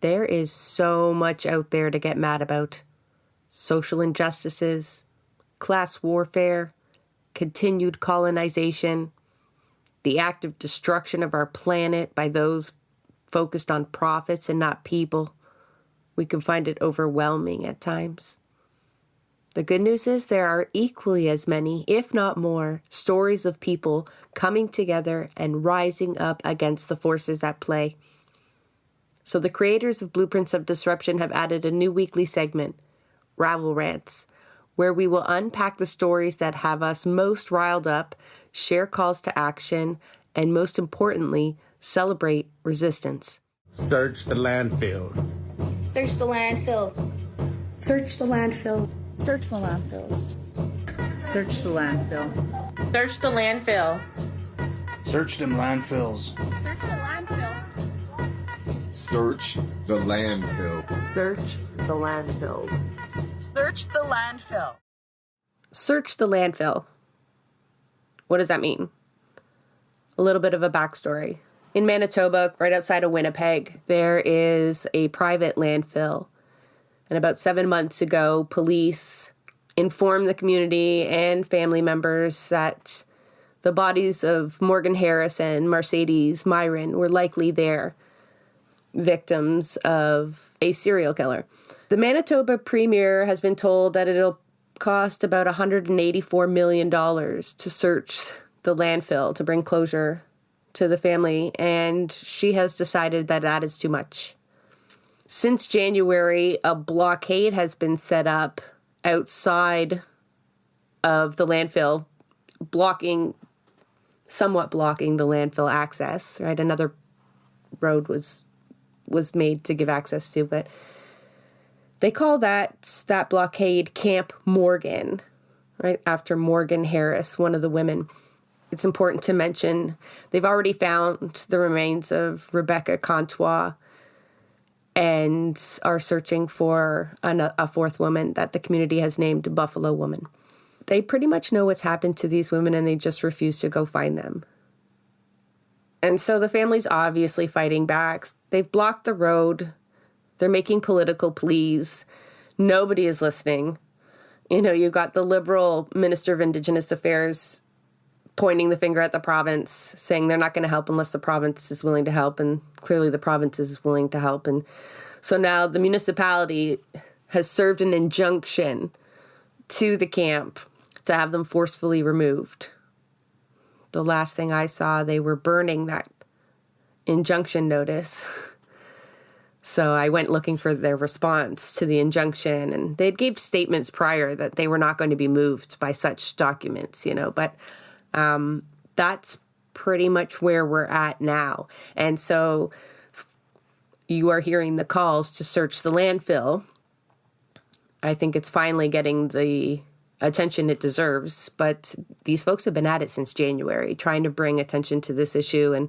there is so much out there to get mad about. Social injustices, class warfare, continued colonization, the active destruction of our planet by those focused on profits and not people. We can find it overwhelming at times. The good news is there are equally as many, if not more, stories of people coming together and rising up against the forces at play. So the creators of Blueprints of Disruption have added a new weekly segment, Rabble Rants, where we will unpack the stories that have us most riled up, share calls to action, and most importantly, celebrate resistance. Search the landfill. Search the landfill. Search the landfill. Search the landfills. Search the landfill. Search the landfill. Search them landfills. Search the landfill. Search the landfills. Search the landfill. Search the landfill. What does that mean? A little bit of a backstory. In Manitoba, right outside of Winnipeg, there is a private landfill. And about 7 months ago, police informed the community and family members that the bodies of Morgan Harris and Marcedes Myran were likely there, victims of a serial killer. The Manitoba Premier has been told that it'll cost about $184 million to search the landfill to bring closure to the family, and she has decided that that is too much. Since January, a blockade has been set up outside of the landfill, somewhat blocking the landfill access, right? Another road was made to give access to, but they call that blockade Camp Morgan, right? After Morgan Harris, one of the women. It's important to mention they've already found the remains of Rebecca Contois and are searching for a fourth woman that the community has named Buffalo Woman. They pretty much know what's happened to these women and they just refuse to go find them. And so the family's obviously fighting back. They've blocked the road. They're making political pleas. Nobody is listening. You know, you've got the Liberal Minister of Indigenous Affairs pointing the finger at the province, saying they're not going to help unless the province is willing to help. And clearly the province is willing to help. And so now the municipality has served an injunction to the camp to have them forcefully removed. The last thing I saw, they were burning that injunction notice. So I went looking for their response to the injunction, and they'd gave statements prior that they were not going to be moved by such documents, but that's pretty much where we're at now. And so you are hearing the calls to search the landfill. I think it's finally getting the attention it deserves, but these folks have been at it since January, trying to bring attention to this issue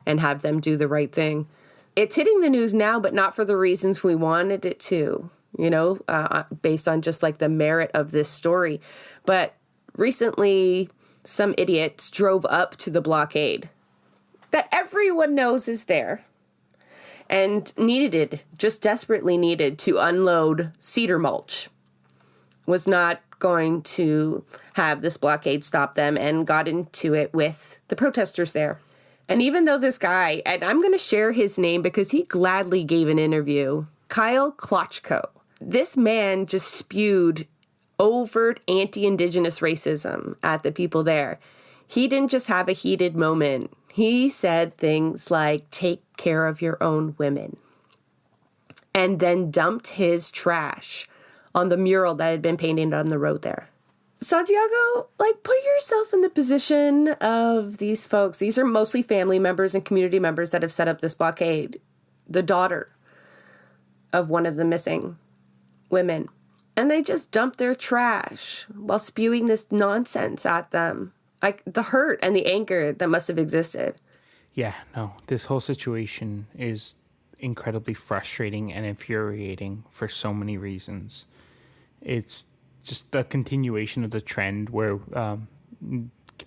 and have them do the right thing. It's hitting the news now, but not for the reasons we wanted it to, based on just like the merit of this story. But recently, some idiots drove up to the blockade that everyone knows is there and just desperately needed to unload cedar mulch. Was not going to have this blockade stop them and got into it with the protesters there. And even though this guy, and I'm going to share his name because he gladly gave an interview, Kyle Klochko, this man just spewed overt anti-Indigenous racism at the people there. He didn't just have a heated moment. He said things like, take care of your own women. And then dumped his trash on the mural that had been painted on the road there. Santiago, put yourself in the position of these folks. These are mostly family members and community members that have set up this blockade. The daughter of one of the missing women. And they just dumped their trash while spewing this nonsense at them. The hurt and the anger that must have existed. Yeah, no, this whole situation is incredibly frustrating and infuriating for so many reasons. It's just a continuation of the trend where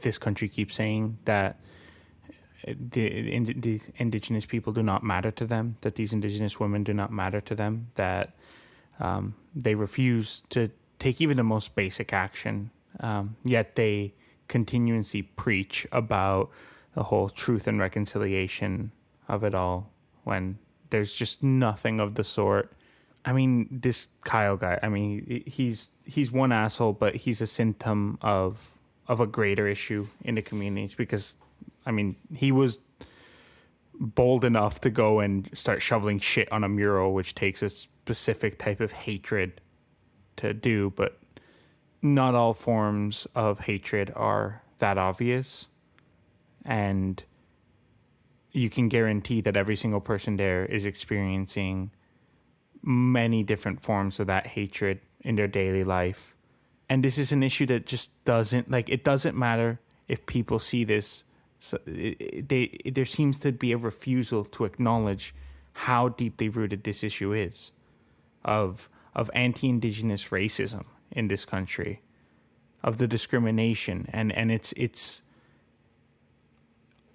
this country keeps saying that the Indigenous people do not matter to them, that these Indigenous women do not matter to them, that they refuse to take even the most basic action, yet they continuously preach about the whole truth and reconciliation of it all when there's just nothing of the sort. I mean, this Kyle guy, I mean, he's one asshole, but he's a symptom of a greater issue in the communities because, I mean, he was bold enough to go and start shoveling shit on a mural, which takes a specific type of hatred to do, but not all forms of hatred are that obvious. And you can guarantee that every single person there is experiencing many different forms of that hatred in their daily life. And this is an issue that just doesn't, like, it doesn't matter if people see this. So there seems to be a refusal to acknowledge how deeply rooted this issue is of anti-Indigenous racism in this country, of the discrimination, and it's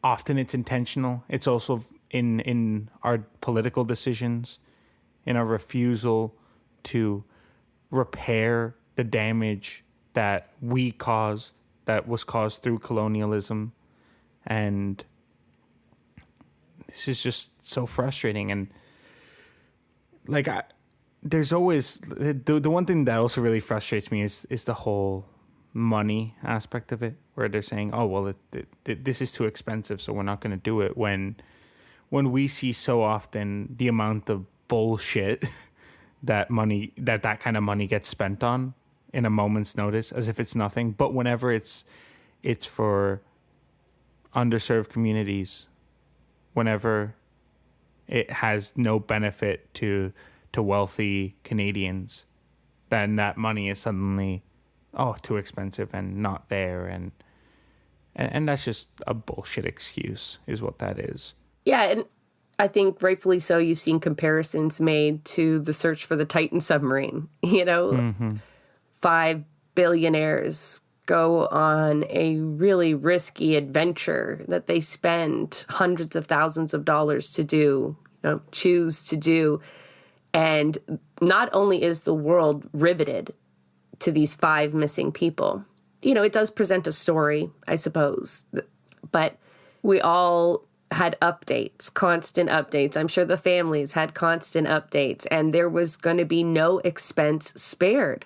often it's intentional. It's also in our political decisions, in our refusal to repair the damage that we caused, that was caused through colonialism. And this is just so frustrating. And like, there's always the one thing that also really frustrates me is the whole money aspect of it, where they're saying, oh, well, this is too expensive, so we're not going to do it. When we see so often the amount of bullshit that kind of money gets spent on in a moment's notice, as if it's nothing. But whenever it's for underserved communities, whenever it has no benefit to wealthy Canadians, then that money is suddenly, too expensive and not there, and that's just a bullshit excuse, is what that is. Yeah, and I think rightfully so, you've seen comparisons made to the search for the Titan submarine. You know, 5 billionaires go on a really risky adventure that they spend hundreds of thousands of dollars to do, choose to do. And not only is the world riveted to these 5 missing people, it does present a story, I suppose, but we all had updates, constant updates. I'm sure the families had constant updates, and there was going to be no expense spared.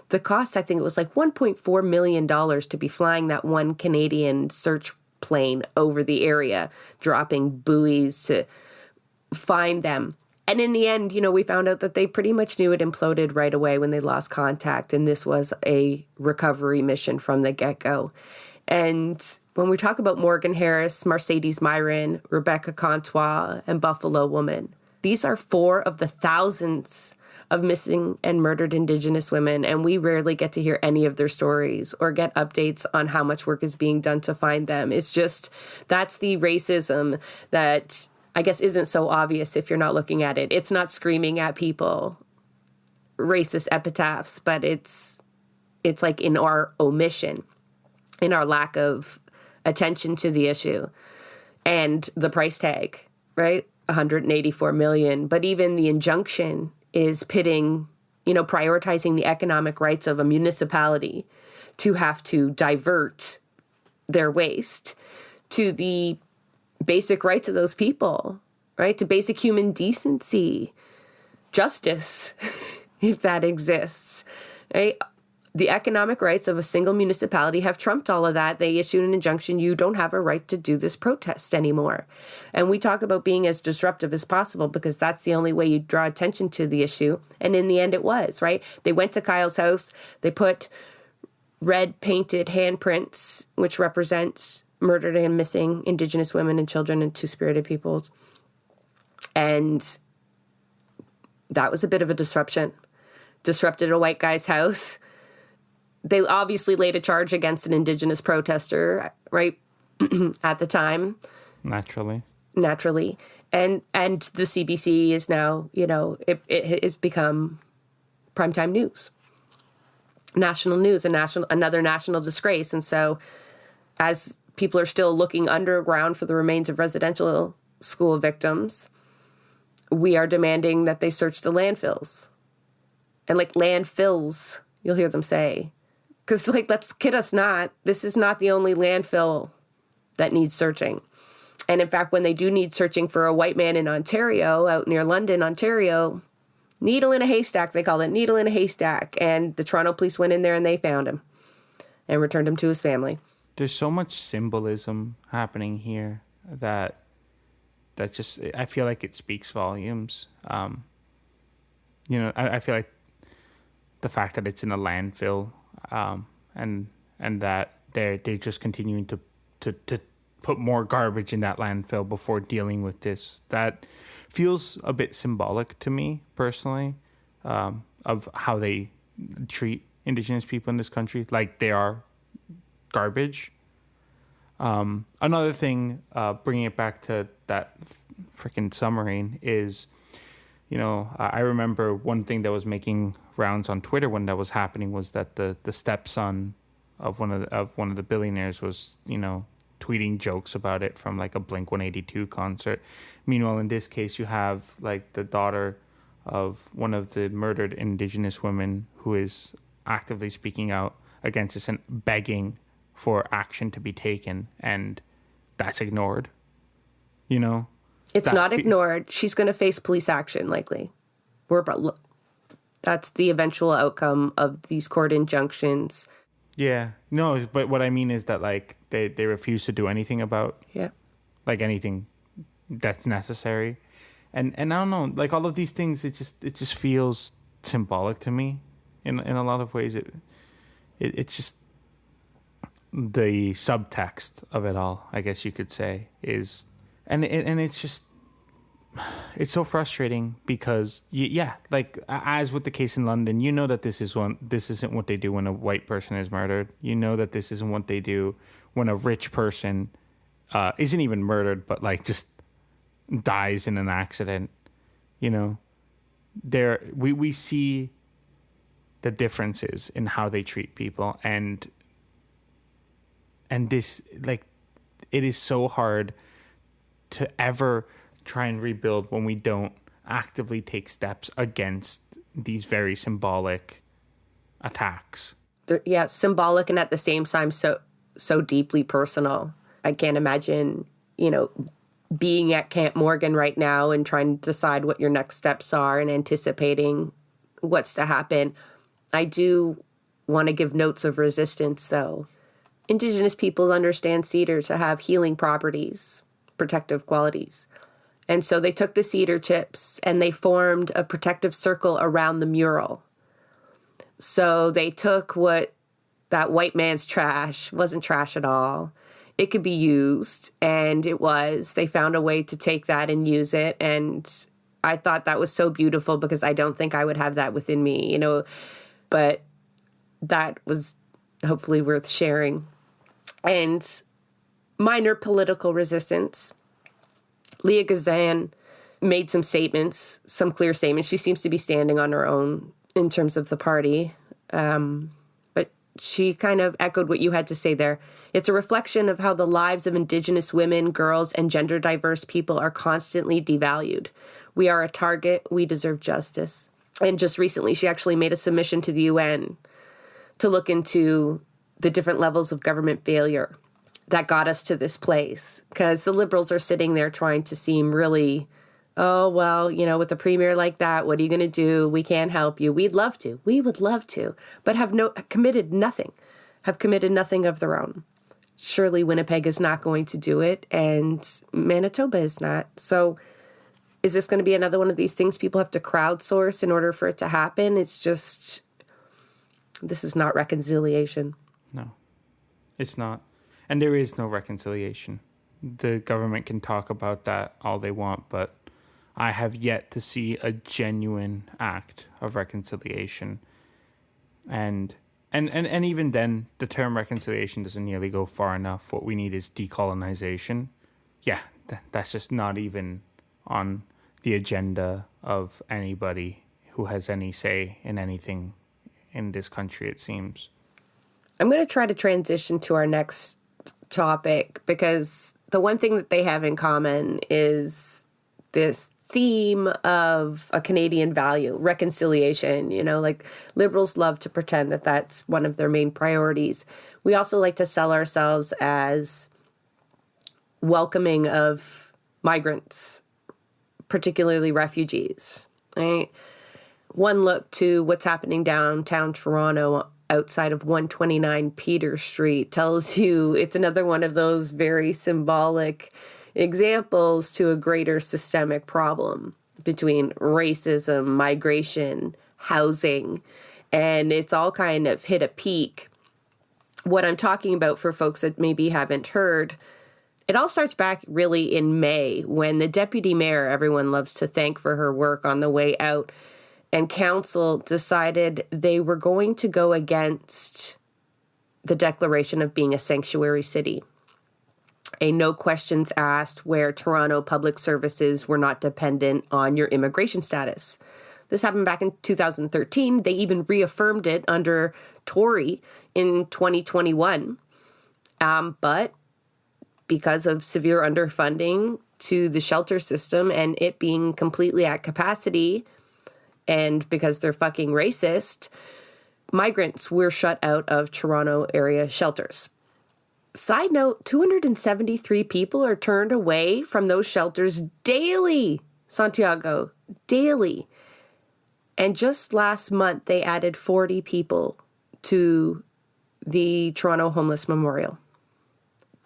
The cost, I think it was like $1.4 million to be flying that one Canadian search plane over the area, dropping buoys to find them. And in the end, we found out that they pretty much knew it imploded right away when they lost contact. And this was a recovery mission from the get-go. And when we talk about Morgan Harris, Marcedes Myran, Rebecca Contois, and Buffalo Woman, these are 4 of the thousands of missing and murdered Indigenous women, and we rarely get to hear any of their stories or get updates on how much work is being done to find them. It's just, that's the racism that I guess isn't so obvious if you're not looking at it. It's not screaming at people racist epitaphs, but it's like in our omission, in our lack of attention to the issue and the price tag, right? $184 million. But even the injunction is pitting, prioritizing the economic rights of a municipality to have to divert their waste to the basic rights of those people, right? To basic human decency, justice, if that exists, right? The economic rights of a single municipality have trumped all of that. They issued an injunction. You don't have a right to do this protest anymore. And we talk about being as disruptive as possible because that's the only way you draw attention to the issue. And in the end, it was, right? They went to Kyle's house. They put red painted handprints, which represents murdered and missing Indigenous women and children and Two-Spirited peoples. And that was a bit of a disruption. Disrupted a white guy's house. They obviously laid a charge against an Indigenous protester, right, at the time. Naturally. And the CBC is now, it has become primetime news. National news, another national disgrace. And so as people are still looking underground for the remains of residential school victims, we are demanding that they search the landfills. And like landfills, you'll hear them say. Because like, let's kid us not, this is not the only landfill that needs searching. And in fact, when they do need searching for a white man in Ontario, out near London, Ontario, needle in a haystack, they call it, needle in a haystack. And the Toronto police went in there and they found him and returned him to his family. There's so much symbolism happening here that just, I feel like it speaks volumes. I feel like the fact that it's in a landfill, and that they're just continuing to put more garbage in that landfill before dealing with this, that feels a bit symbolic to me personally, of how they treat Indigenous people in this country, like they are garbage. Another thing, bringing it back to that freaking submarine, is, I remember one thing that was making rounds on Twitter when that was happening was that the stepson of one of the billionaires was, tweeting jokes about it from like a Blink-182 concert. Meanwhile, in this case, you have like the daughter of one of the murdered Indigenous women who is actively speaking out against this and begging for action to be taken, and that's ignored. It's not ignored. She's going to face police action, likely. That's the eventual outcome of these court injunctions. Yeah. No, but what I mean is that, like, they refuse to do anything about, like, anything that's necessary. And I don't know, like, all of these things, it just feels symbolic to me in a lot of ways. It's just the subtext of it all, I guess you could say, is, and it's just, it's so frustrating because like as with the case in London, that this isn't what they do when a white person is murdered. That this isn't what they do when a rich person isn't even murdered, but like just dies in an accident. We see the differences in how they treat people, and this, like, it is so hard to ever try and rebuild when we don't actively take steps against these very symbolic attacks. Yeah, symbolic and at the same time so deeply personal. I can't imagine, being at Camp Morgan right now and trying to decide what your next steps are and anticipating what's to happen. I do want to give notes of resistance, though. Indigenous peoples understand cedar to have healing properties, protective qualities. And so they took the cedar chips and they formed a protective circle around the mural. So they took what that white man's trash wasn't trash at all. It could be used, and it was. They found a way to take that and use it. And I thought that was so beautiful because I don't think I would have that within me, but that was hopefully worth sharing. And minor political resistance. Leah Gazan made some statements, some clear statements. She seems to be standing on her own in terms of the party. But she kind of echoed what you had to say there. It's a reflection of how the lives of Indigenous women, girls, and gender diverse people are constantly devalued. We are a target. We deserve justice. And just recently, she actually made a submission to the UN to look into the different levels of government failure that got us to this place. Because the Liberals are sitting there trying to seem really, oh, well, with a premier like that, what are you going to do? We can't help you. We'd love to. We would love to. But have committed nothing of their own. Surely Winnipeg is not going to do it, and Manitoba is not. So is this going to be another one of these things people have to crowdsource in order for it to happen? It's just, this is not reconciliation. No, it's not. And there is no reconciliation. The government can talk about that all they want, but I have yet to see a genuine act of reconciliation. And even then, the term reconciliation doesn't nearly go far enough. What we need is decolonization. Yeah, that's just not even on the agenda of anybody who has any say in anything in this country, it seems. I'm going to try to transition to our next topic because the one thing that they have in common is this theme of a Canadian value, reconciliation. You know, like Liberals love to pretend that that's one of their main priorities. We also like to sell ourselves as welcoming of migrants, particularly refugees, right? One look to what's happening downtown Toronto outside of 129 Peter Street tells you it's another one of those very symbolic examples to a greater systemic problem between racism, migration, housing, and it's all kind of hit a peak. What I'm talking about for folks that maybe haven't heard, it all starts back really in May when the deputy mayor, everyone loves to thank for her work on the way out, and council decided they were going to go against the declaration of being a sanctuary city. A no questions asked where Toronto public services were not dependent on your immigration status. This happened back in 2013. They even reaffirmed it under Tory in 2021. But because of severe underfunding to the shelter system and it being completely at capacity, and because they're fucking racist, migrants were shut out of Toronto area shelters. Side note, 273 people are turned away from those shelters daily, Santiago, daily. And just last month, they added 40 people to the Toronto Homeless Memorial.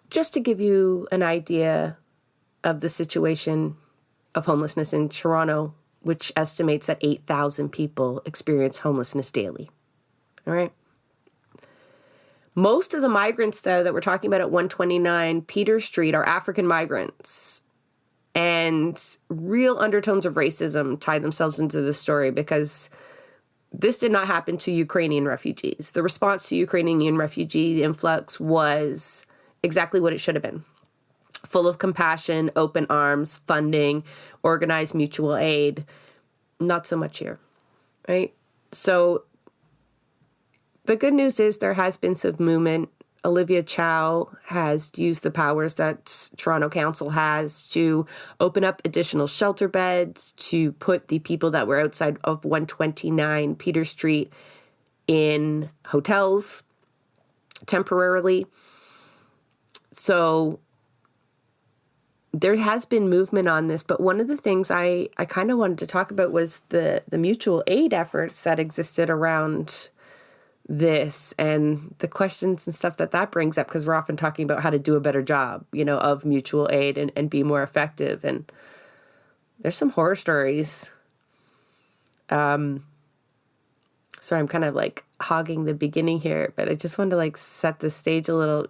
Just to give you an idea of the situation of homelessness in Toronto, which estimates that 8,000 people experience homelessness daily. All right. Most of the migrants, though, that we're talking about at 129 Peter Street are African migrants. And real undertones of racism tie themselves into the story because this did not happen to Ukrainian refugees. The response to Ukrainian refugee influx was exactly what it should have been. Full of compassion, open arms, funding, organized mutual aid. Not so much here, right? So the good news is there has been some movement. Olivia Chow has used the powers that Toronto Council has to open up additional shelter beds, to put the people that were outside of 129 Peter Street in hotels temporarily. So there has been movement on this, but one of the things I kind of wanted to talk about was the mutual aid efforts that existed around this and the questions and stuff that brings up, because we're often talking about how to do a better job, you know, of mutual aid and be more effective. And there's some horror stories. Sorry, I'm kind of like hogging the beginning here, but I just wanted to like set the stage a little.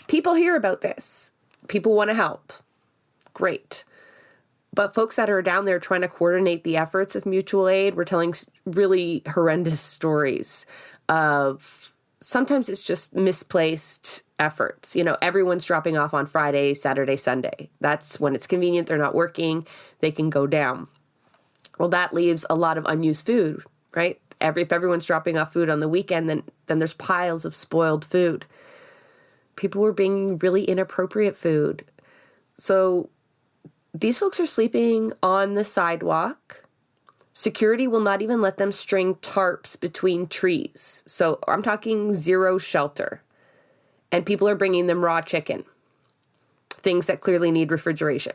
People hear about this. People want to help. Great. But folks that are down there trying to coordinate the efforts of mutual aid, we're telling really horrendous stories of sometimes it's just misplaced efforts. You know, everyone's dropping off on Friday, Saturday, Sunday. That's when it's convenient. They're not working. They can go down. Well, that leaves a lot of unused food, right? If everyone's dropping off food on the weekend, then there's piles of spoiled food. People were bringing really inappropriate food. So these folks are sleeping on the sidewalk. Security will not even let them string tarps between trees. So I'm talking zero shelter. And people are bringing them raw chicken. Things that clearly need refrigeration.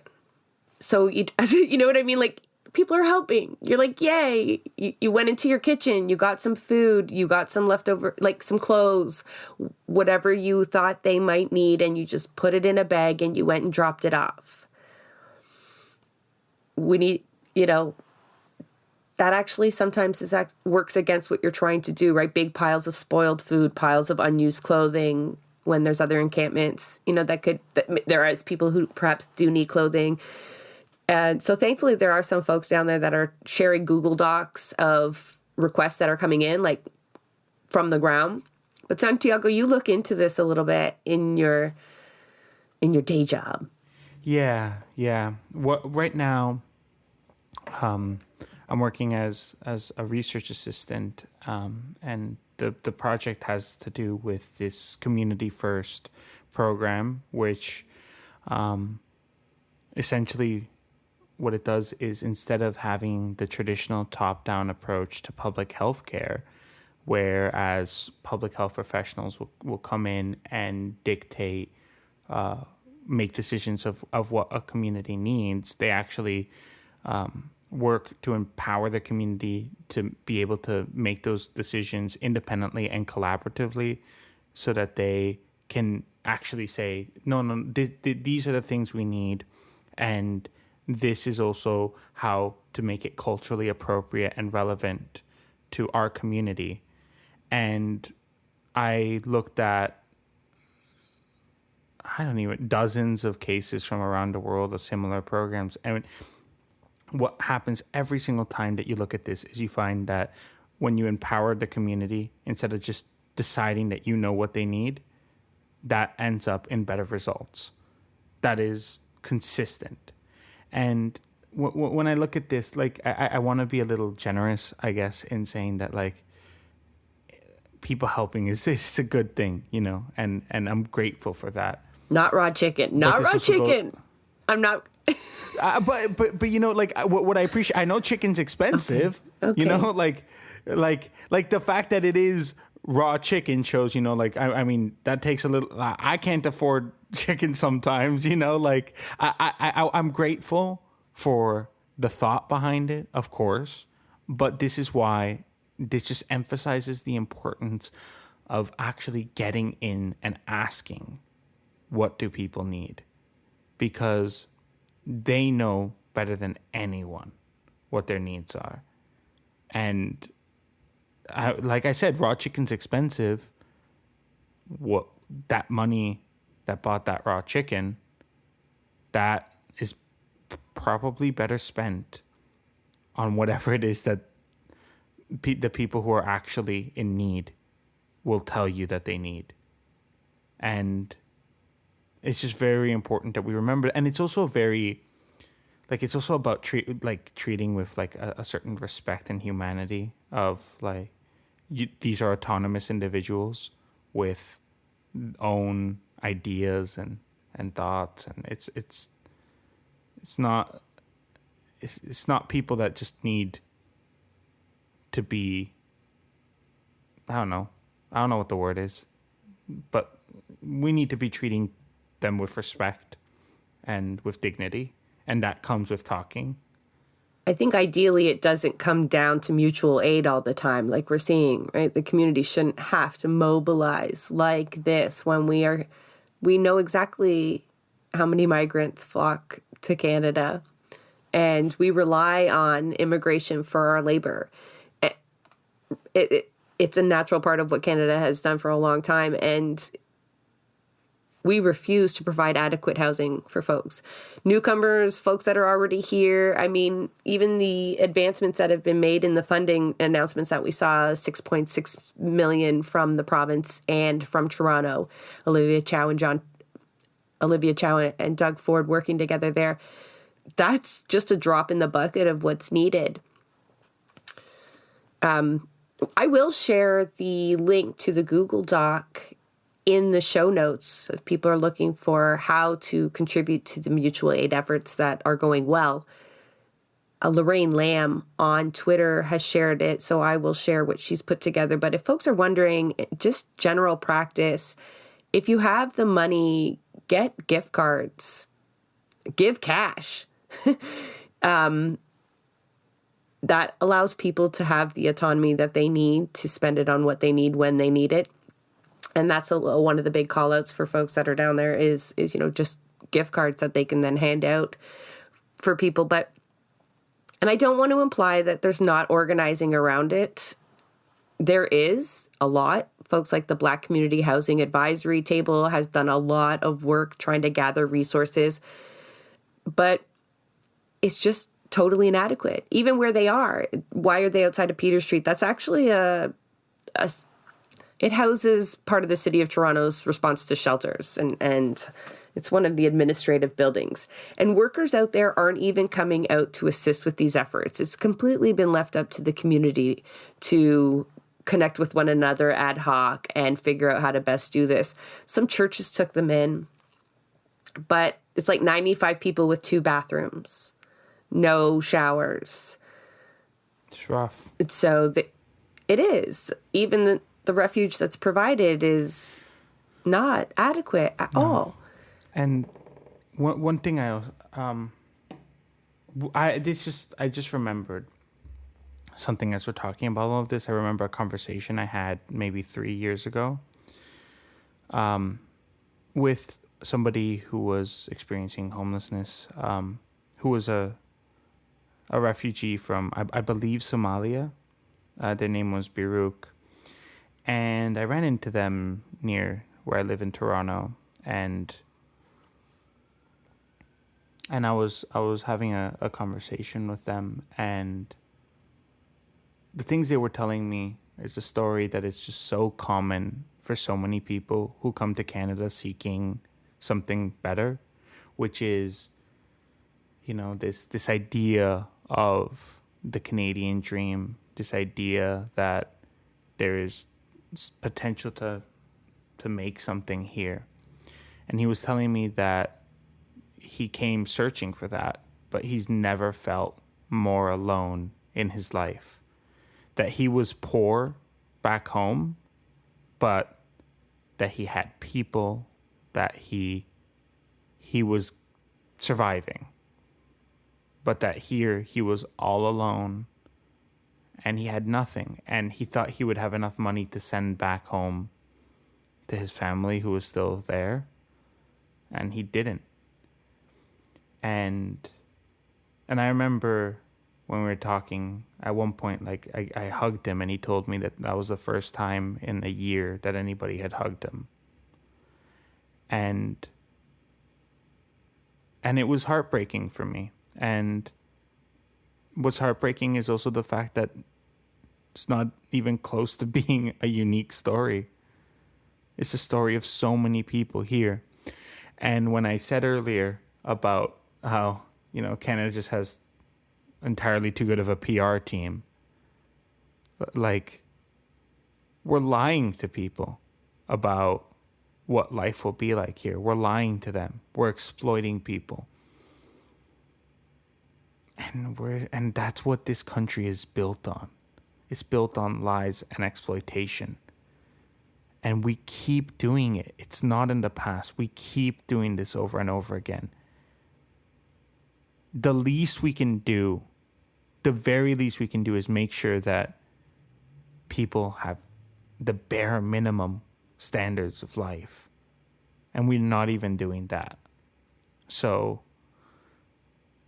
So you know what I mean? Like, people are helping. You're like, yay. You went into your kitchen. You got some food. You got some leftover, like some clothes, whatever you thought they might need. And you just put it in a bag and you went and dropped it off. We need, that actually sometimes works against what you're trying to do, right? Big piles of spoiled food, piles of unused clothing when there's other encampments, there are people who perhaps do need clothing. And so thankfully there are some folks down there that are sharing Google Docs of requests that are coming in, like from the ground. But Santiago, you look into this a little bit in your day job. Yeah. Right now, I'm working as a research assistant, and the project has to do with this Community First program, which essentially what it does is, instead of having the traditional top-down approach to public health care, whereas public health professionals will come in and dictate, make decisions of what a community needs, they actually work to empower the community to be able to make those decisions independently and collaboratively, so that they can actually say, no, these are the things we need, and this is also how to make it culturally appropriate and relevant to our community. And I looked at, dozens of cases from around the world of similar programs. And what happens every single time that you look at this is you find that when you empower the community, instead of just deciding that you know what they need, that ends up in better results. That is consistent. And when I look at this, like, I want to be a little generous, I guess, in saying that, like, people helping is a good thing, and I'm grateful for that. Not raw chicken. Not raw chicken. I'm not. But like, what I appreciate, I know chicken's expensive. Okay. Like the fact that it is raw chicken shows, I mean, that takes a little. I can't afford chicken sometimes, like I'm grateful for the thought behind it, of course, but this is why this just emphasizes the importance of actually getting in and asking, what do people need? Because they know better than anyone what their needs are. And like I said, raw chicken's expensive. What that money that bought that raw chicken, that is probably better spent on whatever it is that the people who are actually in need will tell you that they need. And it's just very important that we remember. And it's also it's also about treating with like a certain respect and humanity of like, these are autonomous individuals with own ideas and thoughts, and it's not people that just need to be, I don't know what the word is, but we need to be treating them with respect and with dignity, and that comes with talking. I think ideally it doesn't come down to mutual aid all the time, like we're seeing, right? The community shouldn't have to mobilize like this when we know exactly how many migrants flock to Canada, and we rely on immigration for our labor. It's a natural part of what Canada has done for a long time, and we refuse to provide adequate housing for folks. Newcomers, folks that are already here. I mean, even the advancements that have been made in the funding announcements that we saw, $6.6 million from the province and from Toronto. Olivia Chow and Doug Ford working together there. That's just a drop in the bucket of what's needed. I will share the link to the Google Doc in the show notes if people are looking for how to contribute to the mutual aid efforts that are going well. Lorraine Lamb on Twitter has shared it, so I will share what she's put together. But if folks are wondering, just general practice, if you have the money, get gift cards, give cash. That allows people to have the autonomy that they need to spend it on what they need when they need it. And that's one of the big call outs for folks that are down there is just gift cards that they can then hand out for people. And I don't want to imply that there's not organizing around it. There is a lot. Folks like the Black Community Housing Advisory Table has done a lot of work trying to gather resources, but it's just totally inadequate. Even where they are, why are they outside of Peter Street? That's actually it houses part of the city of Toronto's response to shelters, and It's one of the administrative buildings. And workers out there aren't even coming out to assist with these efforts. It's completely been left up to the community to connect with one another ad hoc and figure out how to best do this. Some churches took them in, but it's like 95 people with 2 bathrooms, no showers. It's rough. So it is. Even the refuge that's provided is not adequate at all. And one thing I just remembered something as we're talking about all of this. I remember a conversation I had maybe 3 years ago, with somebody who was experiencing homelessness, who was a refugee from, I believe, Somalia. Their name was Biruk. And I ran into them near where I live in Toronto, and I was having a conversation with them, and the things they were telling me is a story that is just so common for so many people who come to Canada seeking something better, which is, this idea of the Canadian dream, this idea that there is potential to make something here. And he was telling me that he came searching for that, but he's never felt more alone in his life. That he was poor back home, but that he had people, that he was surviving. But that here he was all alone and he had nothing. And he thought he would have enough money to send back home to his family who was still there. And he didn't. And I remember when we were talking, at one point, I hugged him, and he told me that was the first time in a year that anybody had hugged him. And it was heartbreaking for me. And what's heartbreaking is also the fact that it's not even close to being a unique story. It's a story of so many people here. And when I said earlier about how, Canada just has entirely too good of a PR team, we're lying to people about what life will be like here. We're lying to them. We're exploiting people. And that's what this country is built on. It's built on lies and exploitation. And we keep doing it. It's not in the past. We keep doing this over and over again. The least we can do, the very least we can do, is make sure that people have the bare minimum standards of life. And we're not even doing that. So,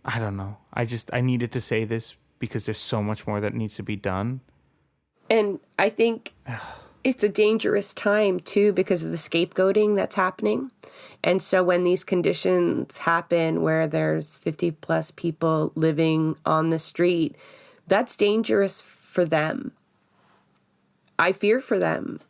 I don't know. I needed to say this because there's so much more that needs to be done. And I think it's a dangerous time, too, because of the scapegoating that's happening. And so when these conditions happen where there's 50 plus people living on the street, that's dangerous for them. I fear for them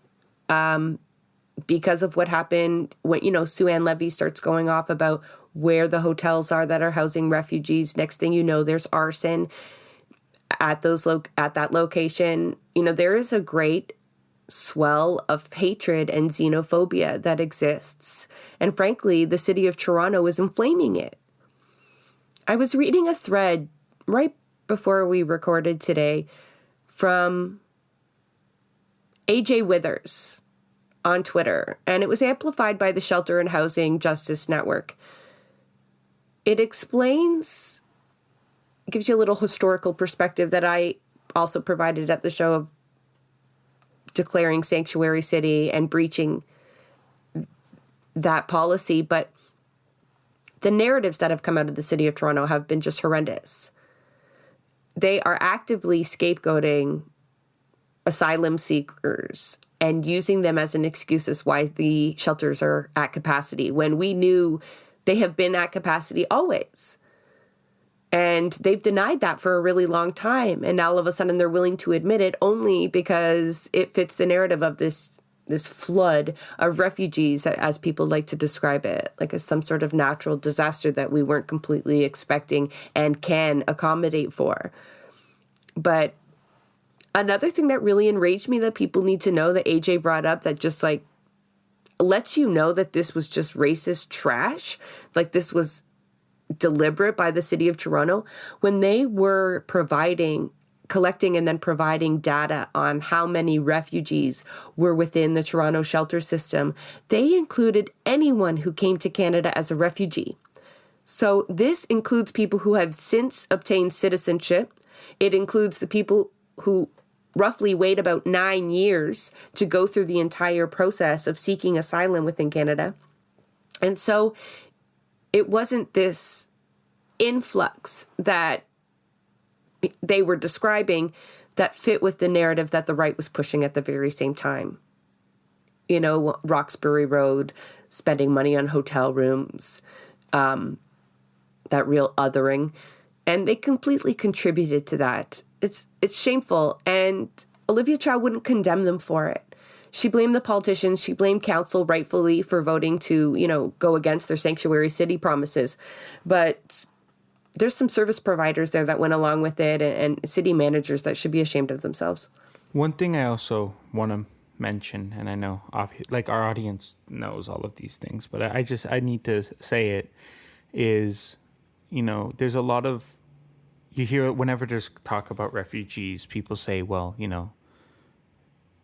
because of what happened when, Sue Ann Levy starts going off about where the hotels are that are housing refugees. Next thing you know, there's arson at that location. There is a great swell of hatred and xenophobia that exists. And frankly, the city of Toronto is inflaming it. I was reading a thread right before we recorded today from AJ Withers on Twitter, and it was amplified by the Shelter and Housing Justice Network. It gives you a little historical perspective that I also provided at the show of declaring sanctuary city and breaching that policy. But the narratives that have come out of the city of Toronto have been just horrendous. They are actively scapegoating asylum seekers and using them as an excuse as why the shelters are at capacity, when we knew they have been at capacity always. And they've denied that for a really long time. And now all of a sudden they're willing to admit it only because it fits the narrative of this this flood of refugees, as people like to describe it, like as some sort of natural disaster that we weren't completely expecting and can accommodate for. But another thing that really enraged me that people need to know that AJ brought up that just like lets you know that this was just racist trash, like this was deliberate by the city of Toronto, when they were collecting and then providing data on how many refugees were within the Toronto shelter system, they included anyone who came to Canada as a refugee. So this includes people who have since obtained citizenship. It includes the people who roughly wait about 9 years to go through the entire process of seeking asylum within Canada. And so it wasn't this influx that they were describing that fit with the narrative that the right was pushing at the very same time. You know, Roxbury Road, spending money on hotel rooms, that real othering. And they completely contributed to that. It's shameful. And Olivia Chow wouldn't condemn them for it. She blamed the politicians. She blamed council rightfully for voting to, you know, go against their sanctuary city promises. But there's some service providers there that went along with it and city managers that should be ashamed of themselves. One thing I also want to mention, and I know like our audience knows all of these things, but I need to say it, is, you know, there's a lot of, you hear whenever there's talk about refugees, people say, well, you know,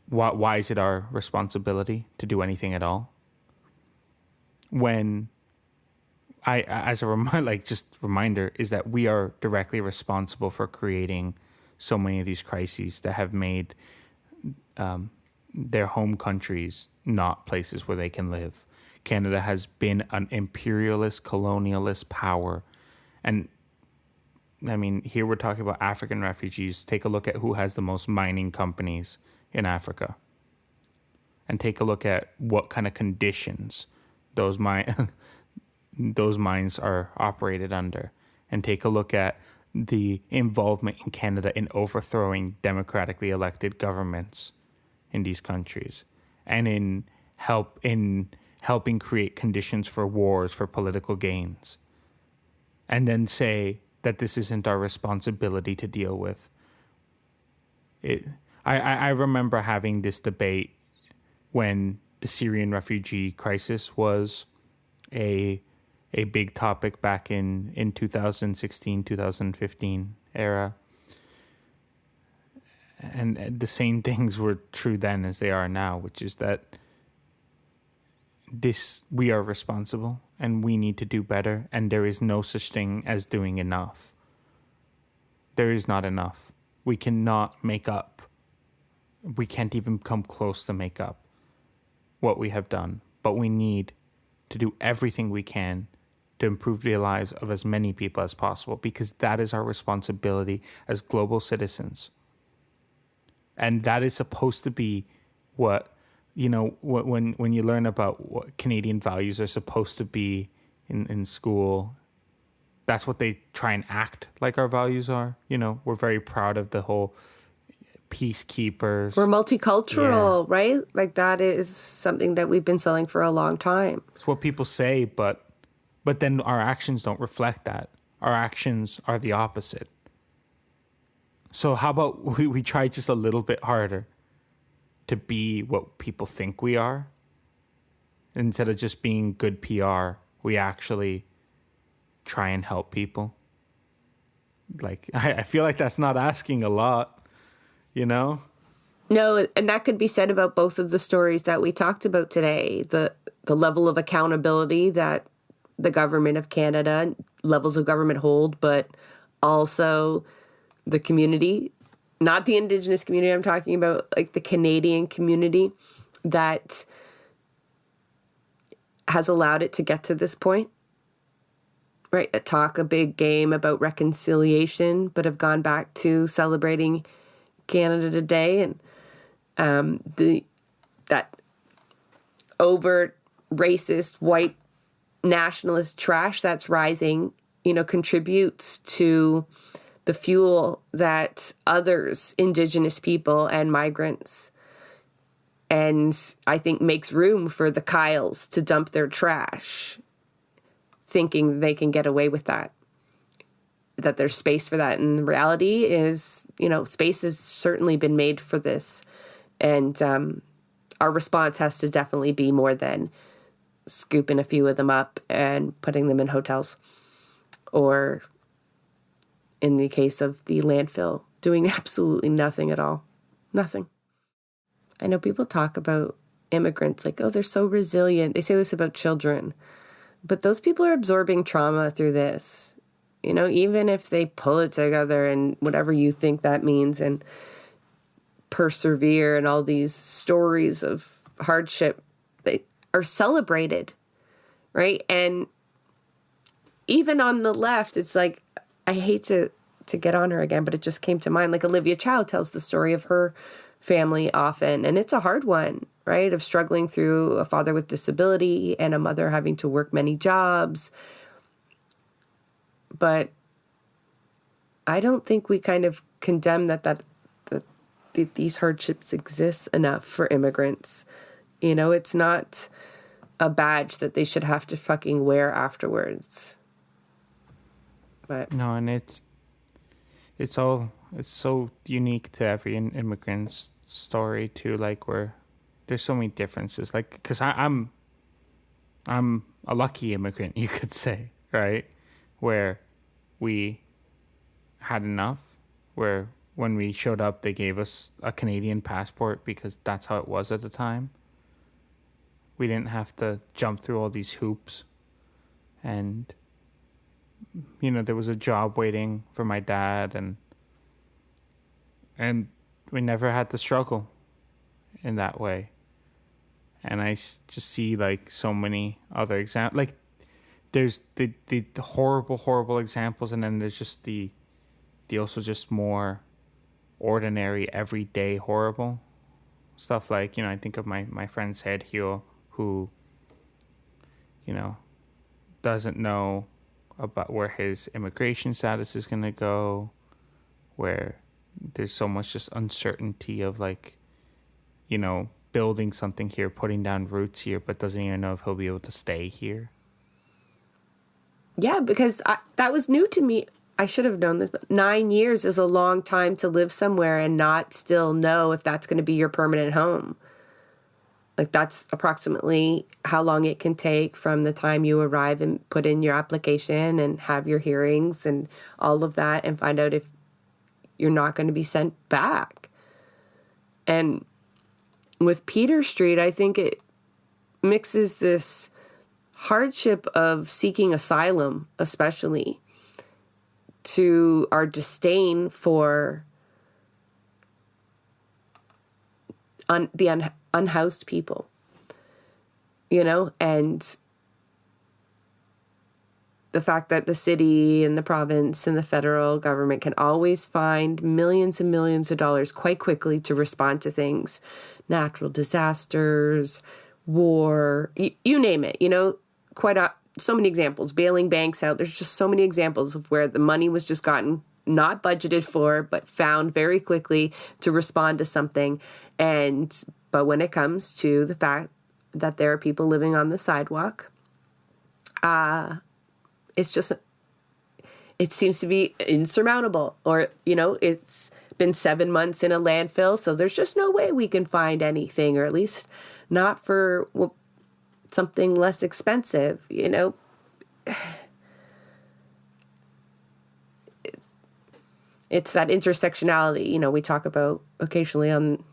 why is it our responsibility to do anything at all? When as a reminder is that we are directly responsible for creating so many of these crises that have made their home countries not places where they can live. Canada has been an imperialist, colonialist power. And I mean, here we're talking about African refugees. Take a look at who has the most mining companies in Africa. And take a look at what kind of conditions those mines are operated under. And take a look at the involvement in Canada in overthrowing democratically elected governments in these countries. And in helping create conditions for wars for political gains. And then say that this isn't our responsibility to deal with. I remember having this debate when the Syrian refugee crisis was a big topic back in 2016, 2015 era. And the same things were true then as they are now, which is that we are responsible and we need to do better, and there is no such thing as doing enough. There is not enough. We cannot make up. We can't even come close to make up what we have done, but we need to do everything we can to improve the lives of as many people as possible, because that is our responsibility as global citizens. And that is supposed to be what, you know, when you learn about what Canadian values are supposed to be in school, that's what they try and act like our values are. You know, we're very proud of the whole peacekeepers. We're multicultural, right? Like that is something that we've been selling for a long time. It's what people say, but then our actions don't reflect that. Our actions are the opposite. So how about we try just a little bit harder to be what people think we are? Instead of just being good PR, we actually try and help people. Like, I feel like that's not asking a lot, you know? No, and that could be said about both of the stories that we talked about today. The level of accountability that the government of Canada, levels of government hold, but also the community, not the Indigenous community, I'm talking about like the Canadian community that has allowed it to get to this point, right? Talk a big game about reconciliation, but have gone back to celebrating Canada Day, and that overt racist white nationalist trash that's rising, you know, contributes to the fuel that others, Indigenous people and migrants, and I think makes room for the Kyles to dump their trash, thinking they can get away with that there's space for that. And the reality is, space has certainly been made for this. And our response has to definitely be more than scooping a few of them up and putting them in hotels. Or in the case of the landfill, doing absolutely nothing at all. Nothing. I know people talk about immigrants like, oh, they're so resilient. They say this about children. But those people are absorbing trauma through this. Even if they pull it together and whatever you think that means and persevere and all these stories of hardship, they are celebrated, right? And even on the left, it's like, I hate to get on her again, but it just came to mind. Like Olivia Chow tells the story of her family often, and it's a hard one, right? Of struggling through a father with disability and a mother having to work many jobs. But I don't think we kind of condemn that these hardships exist enough for immigrants. It's not a badge that they should have to fucking wear afterwards. But no, and it's so unique to every immigrant's story too. Like where there's so many differences. Like because I'm a lucky immigrant, you could say, right? Where we had enough, where when we showed up, they gave us a Canadian passport because that's how it was at the time. We didn't have to jump through all these hoops. And, there was a job waiting for my dad, and we never had to struggle in that way. And I just see, like, so many other examples. Like, there's the horrible examples, and then there's just the also just more ordinary, everyday horrible stuff. Like, I think of my friend Helou, who, doesn't know about where his immigration status is going to go, where there's so much just uncertainty of, like, building something here, putting down roots here, but doesn't even know if he'll be able to stay here. Yeah, because that was new to me. I should have known this, but 9 years is a long time to live somewhere and not still know if that's going to be your permanent home. Like, that's approximately how long it can take from the time you arrive and put in your application and have your hearings and all of that and find out if you're not going to be sent back. And with Peter Street, I think it mixes this hardship of seeking asylum, especially, to our disdain for the unhoused people, and the fact that the city and the province and the federal government can always find millions and millions of dollars quite quickly to respond to things, natural disasters, war, you name it, so many examples, bailing banks out. There's just so many examples of where the money was just gotten not budgeted for, but found very quickly to respond to something. But when it comes to the fact that there are people living on the sidewalk, it seems to be insurmountable. Or, it's been 7 months in a landfill, so there's just no way we can find anything, or at least not for something less expensive, It's that intersectionality, we talk about occasionally and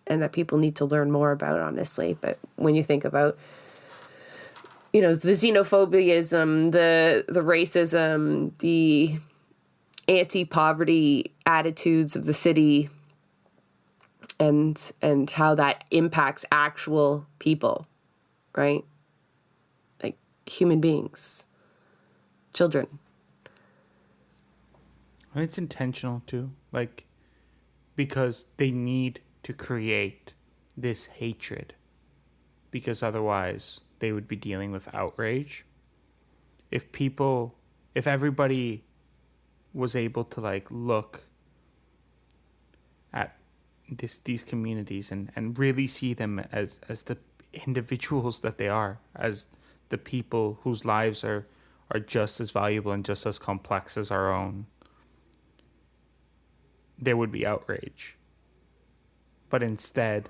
that people need to learn more about, honestly. But when you think about, the xenophobiaism, the racism, the anti-poverty attitudes of the city, and how that impacts actual people, right? Like human beings, children. And it's intentional too, like, because they need to create this hatred, because otherwise they would be dealing with outrage. If everybody was able to, like, look at these communities and really see them as the individuals that they are, as the people whose lives are just as valuable and just as complex as our own, there would be outrage. But instead,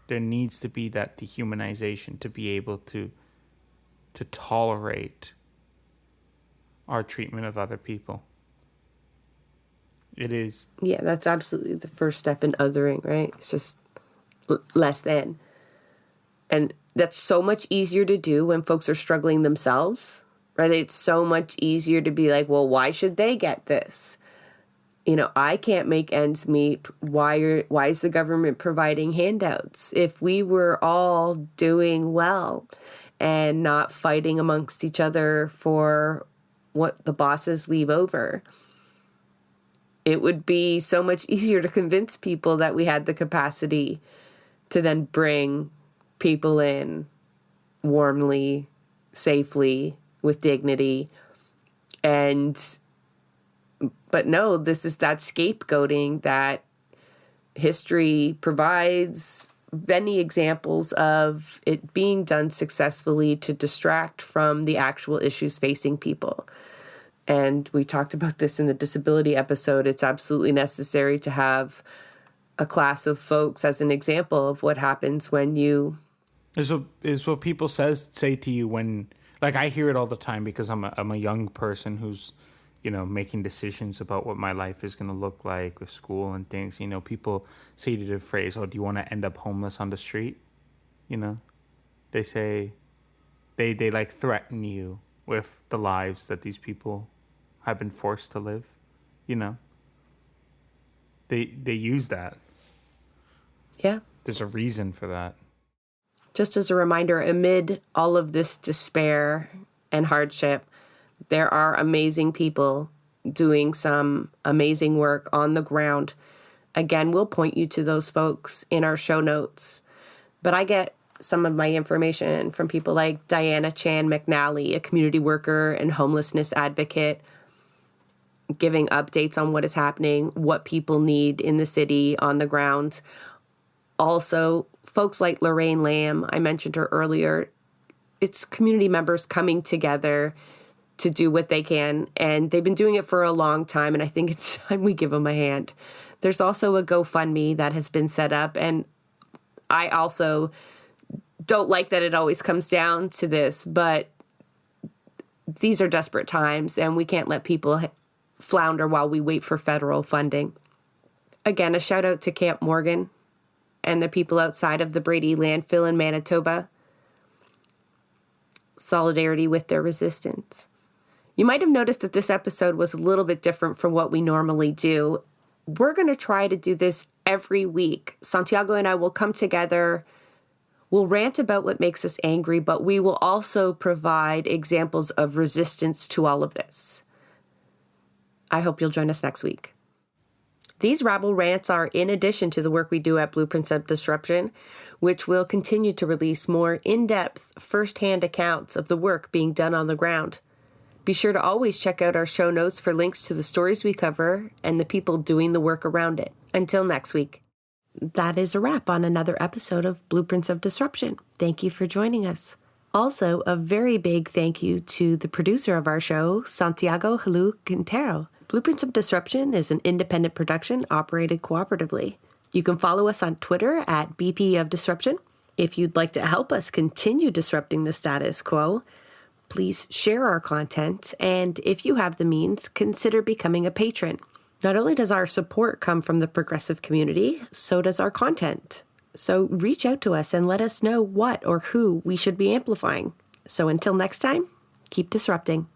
there needs to be that dehumanization to be able to tolerate our treatment of other people. It is. Yeah, that's absolutely the first step in othering, right? It's just less than. And that's so much easier to do when folks are struggling themselves, right? It's so much easier to be like, well, why should they get this? You know, I can't make ends meet. Why is the government providing handouts? If we were all doing well and not fighting amongst each other for what the bosses leave over, it would be so much easier to convince people that we had the capacity to then bring people in warmly, safely, with dignity. But no, this is that scapegoating that history provides many examples of it being done successfully to distract from the actual issues facing people. And we talked about this in the disability episode. It's absolutely necessary to have a class of folks as an example of what happens when you... Is what people say to you when... Like, I hear it all the time because I'm a young person who's, you know, making decisions about what my life is going to look like with school and things. You know, people say to the phrase, oh, do you want to end up homeless on the street? You know, they say, they like threaten you with the lives that these people have been forced to live. You know, they use that. Yeah. There's a reason for that. Just as a reminder, amid all of this despair and hardship, there are amazing people doing some amazing work on the ground. Again, we'll point you to those folks in our show notes. But I get some of my information from people like Diana Chan McNally, a community worker and homelessness advocate, giving updates on what is happening, what people need in the city on the ground. Also, folks like Lorraine Lamb, I mentioned her earlier. It's community members coming together to do what they can, and they've been doing it for a long time, and I think it's time we give them a hand. There's also a GoFundMe that has been set up, and I also don't like that it always comes down to this, but these are desperate times, and we can't let people flounder while we wait for federal funding. Again, a shout out to Camp Morgan and the people outside of the Brady landfill in Manitoba. Solidarity with their resistance. You might have noticed that this episode was a little bit different from what we normally do. We're going to try to do this every week. Santiago and I will come together. We'll rant about what makes us angry, but we will also provide examples of resistance to all of this. I hope you'll join us next week. These Rabble rants are in addition to the work we do at Blueprints of Disruption, which will continue to release more in-depth, first-hand accounts of the work being done on the ground. Be sure to always check out our show notes for links to the stories we cover and the people doing the work around it. Until next week. That is a wrap on another episode of Blueprints of Disruption. Thank you for joining us. Also, a very big thank you to the producer of our show, Santiago Helou Quintero. Blueprints of Disruption is an independent production operated cooperatively. You can follow us on Twitter at BP of Disruption. If you'd like to help us continue disrupting the status quo, please share our content, and if you have the means, consider becoming a patron. Not only does our support come from the progressive community, so does our content. So reach out to us and let us know what or who we should be amplifying. So until next time, keep disrupting.